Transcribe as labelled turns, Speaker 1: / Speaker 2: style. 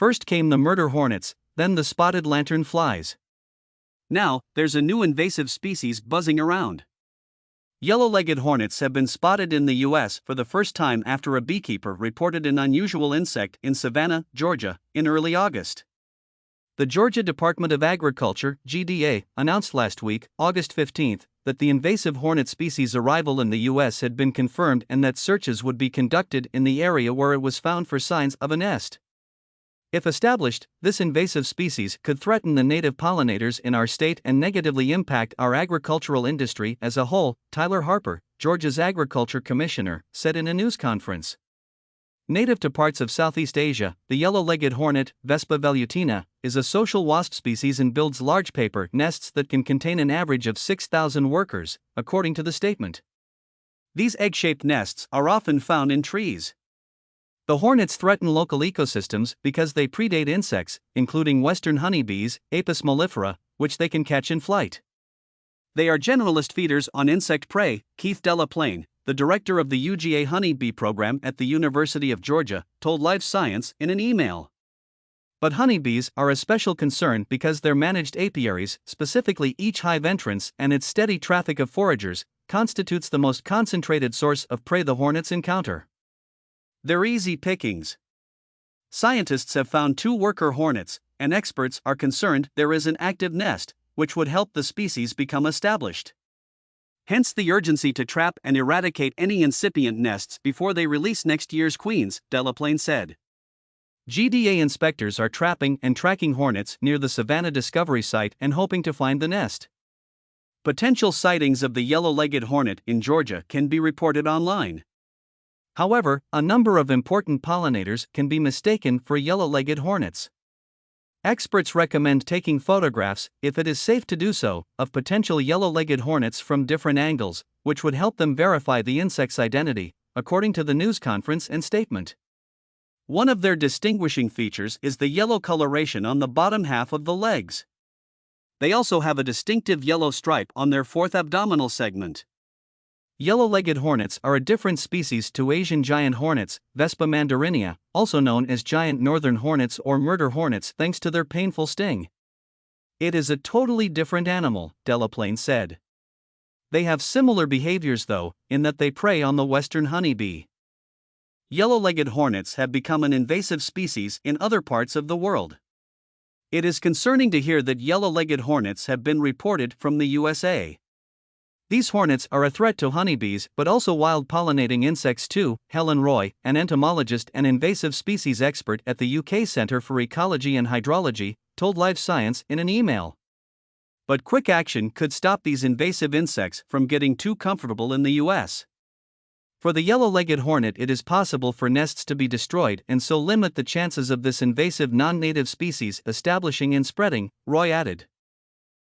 Speaker 1: First came the murder hornets, then the spotted lantern flies. Now, there's a new invasive species buzzing around. Yellow-legged hornets have been spotted in the U.S. for the first time after a beekeeper reported an unusual insect in Savannah, Georgia, in early August. The Georgia Department of Agriculture (GDA) announced last week, August 15, that the invasive hornet species' arrival in the U.S. had been confirmed and that searches would be conducted in the area where it was found for signs of a nest. If established, this invasive species could threaten the native pollinators in our state and negatively impact our agricultural industry as a whole, Tyler Harper, Georgia's Agriculture Commissioner, said in a news conference. Native to parts of Southeast Asia, the yellow-legged hornet, Vespa velutina, is a social wasp species and builds large paper nests that can contain an average of 6,000 workers, according to the statement. These egg-shaped nests are often found in trees. The hornets threaten local ecosystems because they predate insects, including western honeybees, Apis mellifera, which they can catch in flight. They are generalist feeders on insect prey, Keith Delaplane, the director of the UGA honeybee program at the University of Georgia, told Live Science in an email. But honeybees are a special concern because their managed apiaries, specifically each hive entrance and its steady traffic of foragers, constitutes the most concentrated source of prey the hornets encounter. They're easy pickings. Scientists have found 2 worker hornets, and experts are concerned there is an active nest, which would help the species become established. Hence the urgency to trap and eradicate any incipient nests before they release next year's queens, Delaplane said. GDA inspectors are trapping and tracking hornets near the Savannah Discovery Site and hoping to find the nest. Potential sightings of the yellow-legged hornet in Georgia can be reported online. However, a number of important pollinators can be mistaken for yellow-legged hornets. Experts recommend taking photographs, if it is safe to do so, of potential yellow-legged hornets from different angles, which would help them verify the insect's identity, according to the news conference and statement. One of their distinguishing features is the yellow coloration on the bottom half of the legs. They also have a distinctive yellow stripe on their 4th abdominal segment. Yellow-legged hornets are a different species to Asian giant hornets, Vespa mandarinia, also known as giant northern hornets or murder hornets thanks to their painful sting. It is a totally different animal, Delaplane said. They have similar behaviors though, in that they prey on the western honeybee. Yellow-legged hornets have become an invasive species in other parts of the world. It is concerning to hear that yellow-legged hornets have been reported from the USA. These hornets are a threat to honeybees but also wild pollinating insects too, Helen Roy, an entomologist and invasive species expert at the UK Centre for Ecology and Hydrology, told Live Science in an email. But quick action could stop these invasive insects from getting too comfortable in the US. For the yellow-legged hornet, it is possible for nests to be destroyed and so limit the chances of this invasive non-native species establishing and spreading, Roy added.